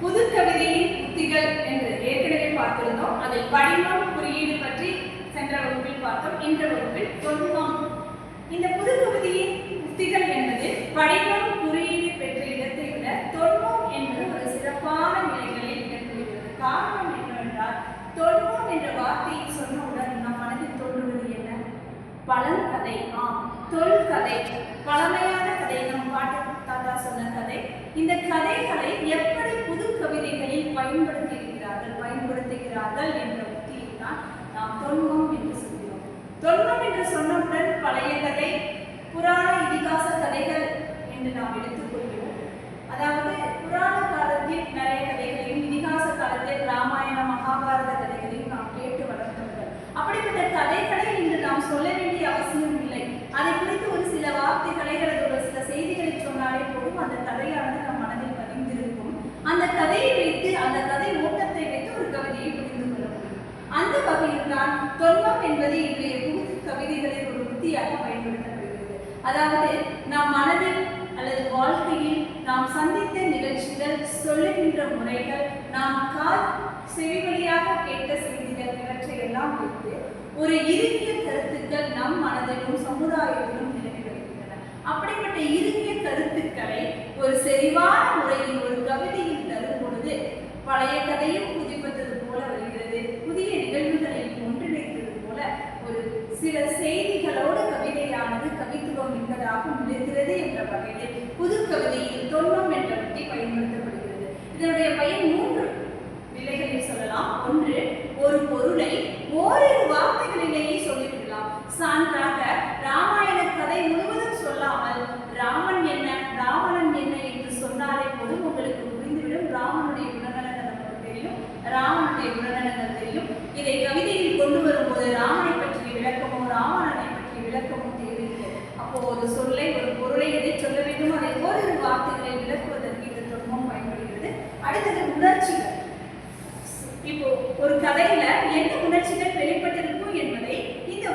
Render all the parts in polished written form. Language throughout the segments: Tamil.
புது கவிதையின் உத்திகள் என்று ஏற்கனவே பார்த்திருந்தோம். அதில் படிமம் குறியீடு பற்றி சென்ற வகுப்பில் பார்த்தோம். இந்த வகுப்பில் தொன்மம். இந்த புது கவிதையின் உத்திகள் என்பது படிமம் குறியீடு பெற்ற இடத்தை விட தொன்மம் என்பது ஒரு சிறப்பான நிலைகளில் இடம்பெறுகிறது. காரணம் என்னவென்றால் தொன்மம் என்ற வார்த்தையை சொன்னவுடன் நம் மனதில் தோன்றுவது என்ன? பழங்கதை, தொல்கதை, பழமையான கதை, நம் பாட்டு தாத்தா சொன்ன கதை. இந்த கதைகளை எப்படி புது கவிதைகளில் பயன்படுத்துகிறார்கள் என்ற உத்தியை தான் நாம் தொன்மம் என்று சொல்கிறோம். தொன்மம் என்று சொன்னவுடன் பழைய கதை, புராண இதிகாச கதைகள் என்று நாம் எடுத்துக்கொள்கிறோம். அதாவது புராண காலத்தில் நிறைய கதைகளையும் இதிகாச காலத்தில் ராமாயண மகாபாரத கதைகளையும் நாம் கேட்டு வளர்ந்தவர்கள். அப்படிப்பட்ட கதைகளை இன்று நாம் சொல்ல வேண்டிய அவசியம் இல்லை. அதை குறித்து ஒரு சில வார்த்தைகளை அல்லது ஒரு சில செய்திகளை சொன்னாலே போதும், அந்த கதையானது நம் மனதில் பதிந்திருக்கும். அந்த கதையை வைத்து, அந்த கதை ஓட்டத்தை வைத்து ஒரு கவிதையை புரிந்து கொள்ள முடியும். அந்த வகையில் தான் தொன்மம் என்பது இன்றைய புது கவிதைகளில் ஒரு உத்தியாக பயன்படுத்தப்படுகிறது. அதாவது நாம் மனதில் அல்லது வாழ்க்கையில் நாம் சந்தித்த நிகழ்ச்சிகள், சொல்லுகின்ற முறைகள், நாம் செவிவழியாக கேட்ட செய்திகள், இவற்றை எல்லாம் வைத்து ஒரு இறுகிய கருத்துக்கள் நம் மனதிலும் சமுதாயத்திலும் நிலவி வருகின்றன. அப்படிப்பட்ட இறுகிய கருத்துக்களை ஒரு செறிவான முறையில் ஒரு கவிதையில் தரும் பொழுது பழைய கதையும் புதுப்பித்தது போல வருகிறது. புதிய நிகழ்வுகளை ஒன்றிணைத்தது போல ஒரு சில செய்திகளோடு கவிதையானது கவித்துவம் மிக்கதாக முடிகிறது என்ற வகையில் புது கவிதையில் தொன்மம் என்ற உத்தி பயன்படுத்தப்படுகிறது. இதனுடைய பயன் 3 நிலைகளில் சொல்லலாம். ஒன்று, ஒரு பொருளை ஓரிரு வார்த்தைகளிலேயே சொல்லிவிடலாம். சான்றாக ராமாயண கதை முழுவதும் சொல்லாமல் ராமன் என்ன, ராவணன் என்ன என்று சொன்னாலே போதும் உங்களுக்கு புரிந்துவிடும். ராமனுடைய குணநலங்கள் நமக்கு தெரியும், ராவனுடைய குணநலங்கள் தெரியும். இதை கவிதையில் கொண்டு வரும்போது ராமனை பற்றிய விளக்கமோ ராவணனை பற்றிய விளக்கமோ தேவையில்லை. அப்போ ஒரு சொல்லை, ஒரு பொருளை எதை சொல்ல வேண்டும் அதை ஓரிரு வார்த்தைகளை விளக்குவதற்கு இந்த தொன்மம் பயன்படுகிறது. அடுத்தது உணர்ச்சிகள். இப்போ ஒரு கதையில என்ன உணர்ச்சிகள் வெளிப்பட்டிருக்கும் என்பதை இந்த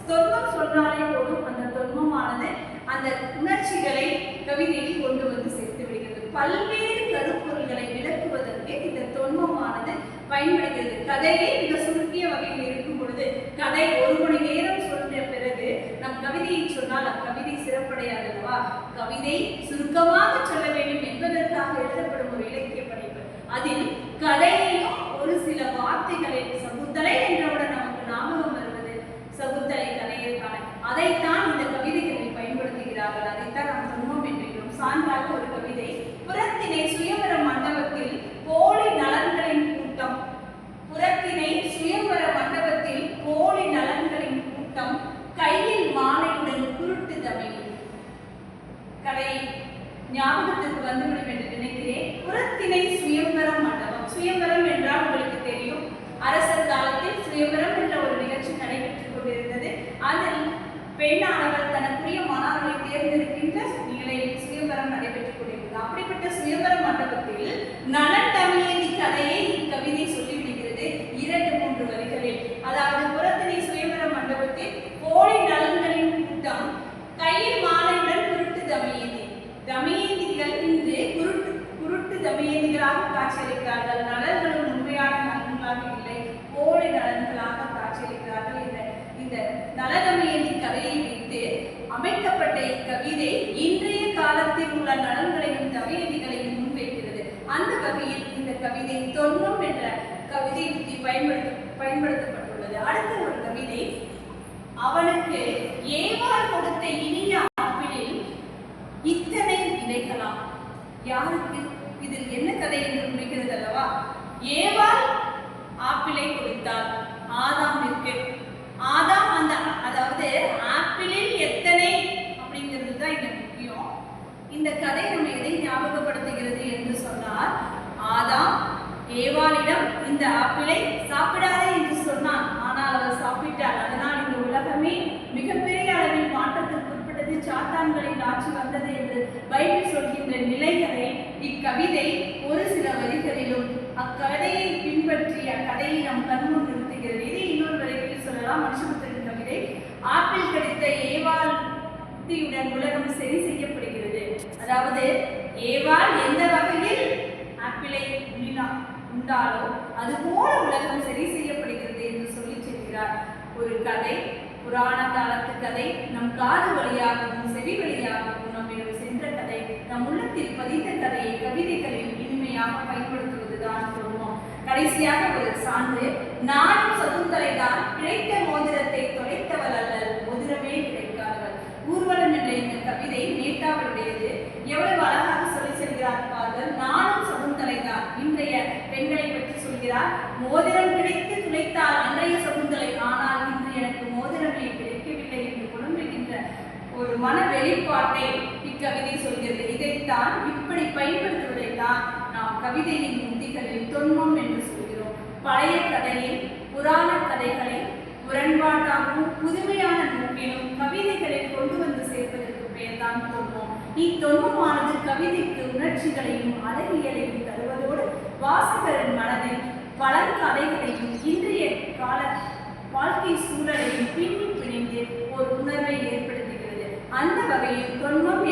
தொன்மம் சொன்னாலே போதும். அந்த தொன்மமானது அந்த உணர்ச்சிகளை கவிதையில் கொண்டு வந்து சேர்த்து விடுகிறது. பல்வேறு கருப்பொருள்களை விளக்குவதற்கு இந்த தொன்மமானது பயன்படுகிறது. கதையை மிக சுருக்கிய வகையில் இருக்கும் பொழுது, கதை 1 மணி நேரம் சொல்ற பிறகு நம் கவிதையை சொன்னால் அக்கவிதை சிறப்படையாது அல்லவா? கவிதை சுருக்கமாக சொல்ல வேண்டும் என்பதற்காக எழுதப்படும் ஒரு இலக்கிய படைப்பு. அதில் கதையையும் ஒரு சில வார்த்தைகளில் சகுந்தலை என்றவுடன் நமக்கு ஞாபகம் வருவது சகுந்தலை கதையிற்கான அதைத்தான் இந்த கவிதைகளில் பயன்படுத்துகிறார்கள். அதைத்தான் நாம் தொன்மம் என்கிறோம். சான்றாக ஒரு கவிதை, புறத்தினை சுயம்பர மண்டபத்தில் போலி நலன்களின் கூட்டம். புறத்தினை சுயம்பர மண்டபத்தில் போலி நலன்களின் கூட்டம், கையில் மாலையுடன் குருட்டு தமிழ். கதை ஞாபகத்துக்கு வந்துவிடும் என்று நினைக்கிறேன். புறத்திணை சுயம்பரம் மண்டபம். சுயம்பரம் என்றால் உங்களுக்கு தெரியும், அரசர் காலத்தில் சுயம்பரம் என்ற ஒரு நிகழ்ச்சி நடைபெற்றுக் கொண்டிருந்தது. அதில் பெண்ணானவர் தனக்குரிய மணாளரை தேர்ந்தெடுக்கின்ற நிலையில் சுயம்பரம் நடைபெற்றுக் கொண்டிருந்தது. அப்படிப்பட்ட சுயம்பர மண்டபத்தில் நலன் தமையதி கதையை இக்கவிதை சொல்லிவிடுகிறது 2-3 வரிகளில். அதாவது புறத்திணை சுயம்பர மண்டபத்தில் போலி நலன்களின் கூட்டம், கையில் மாலையுடன் குருட்டு தமையதி. தமயந்திகள் இன்று குருட்டு தமயந்திகளாக காட்சியளிக்கிறார்கள். நலன்களும் உண்மையான நலன்களாக இல்லை, போலி நலன்களாக காட்சியளிக்கிறார்கள் என்ற இந்த நலதமயந்தி கதையை வைத்து அமைக்கப்பட்ட இக்கவிதை இன்றைய காலத்தில் உள்ள நலன்களையும் தமயந்திகளையும் முன்வைக்கிறது. அந்த வகையில் இந்த கவிதை தொன்மம் என்ற கவிதை உத்தி பயன்படுத்தப்பட்டுள்ளது. அடுத்த ஒரு கவிதை, அவனுக்கு ஏவாள் கொடுத்த இனிய ஆப்பிளில் இத்தனை விதைக்கலாம். யாருக்கு? இதில் என்ன கதை என்று புரிகிறது அல்லவா? ஏவாள் ஆப்பிளை கொடுத்தால் ஆதாமிற்கு. ஆதாம் அதாவது ஆப்பிளில் எத்தனை அப்படிங்கிறது தான் இங்க முக்கியம். இந்த கதை நம்ம எதை ஞாபகப்படுத்துகிறது என்று சொன்னால், ஆதாம் ஏவாளிடம் இந்த ஆப்பிளை சாப்பிடாதே என்று சொன்னான். ஆனால் அவர் சாப்பிட்டார். அதனால் இந்த உலகமே மிகப்பெரிய அளவில் மாற்றத்திற்கு உட்பட்டது, சாத்தான்களின் ஆட்சி வந்தது என்று பைபிள் சொல்கின்ற நிலைகளை இக்கவிதை ஒரு சில வரிகளிலும் அக்கதையை பின்பற்றி அக்கதையை நம் கண்முன் நிறுத்துகிறது. இதை இன்னொரு வரிகளில் சொல்லலாம். மனுஷபுத்திரன் கவிதை, ஆப்பிள் கிடைத்த ஏவாள் புத்தியுடன் உலகம் சரி செய்யப்படுகிறது. அதாவது ஏவாள் எந்த வகையில் ஆப்பிளை உண்டாலோ அதுபோல உலகம் சரி செய்யப்படுகிறது என்று சொல்லி செல்கிறார். ஒரு கதை, புராண காலத்து கதை நம் காது வழியாகவும் செவி வழியாகவும் நம்மிடம் சென்ற கதை, நம் உள்ளத்தில் பதிந்த கதையை கவிதைகளில் இனிமையாக பயன்படுத்துவதுதான் தொன்மம். கடைசியாக ஒரு சான்று, நானும் சகுந்தலை தான், கிடைத்த மோதிரத்தை தொலைத்தவள் அல்லல், மோதிரமே கிடைக்காதவள். ஊர்வலம் என்ற இந்த கவிதை மேத்தாவுடையது. எவ்வளவு அழகாக சொல்லி செல்கிறார் பாருங்கள். நானும் சகுந்தலை தான். இன்றைய பெண்களை பற்றி சொல்கிறார். மோதிரம் கிடைத்து துளைத்தால் அன்றைய சகுந்தலை, ஆனால் இன்று எனக்கு மோதிரமே கிடைக்கவில்லை என்று புலம்புகின்ற ஒரு மன வெளிப்பாட்டை இக்கவிதை சொல்கிறது. இதைத்தான், இப்படி பயன்படுத்துவதைத்தான் நாம் கவிதையின் உத்திகளில் தொன்மம் என்று சொல்கிறோம். பழைய கதையில் புராண கதைகளை முரண்பாட்டாகவும் புதுமையான நோக்கிலும் கவிதைகளில் கொண்டு வந்து சேர்ப்பதற்கு பெயர்தான் தொன்மம். இத்தொன்மமானது கவிதைக்கு உணர்ச்சிகளையும் அழகியலையும் தருவதோடு வாசகரின் மனதில் பழங்கதைகளையும் இன்றைய கால வாழ்க்கை சூழலையும் பின்னி பிணைந்து ஒரு உணர்வை ஏற்படுத்துகிறது. அந்த வகையில் தொன்மம்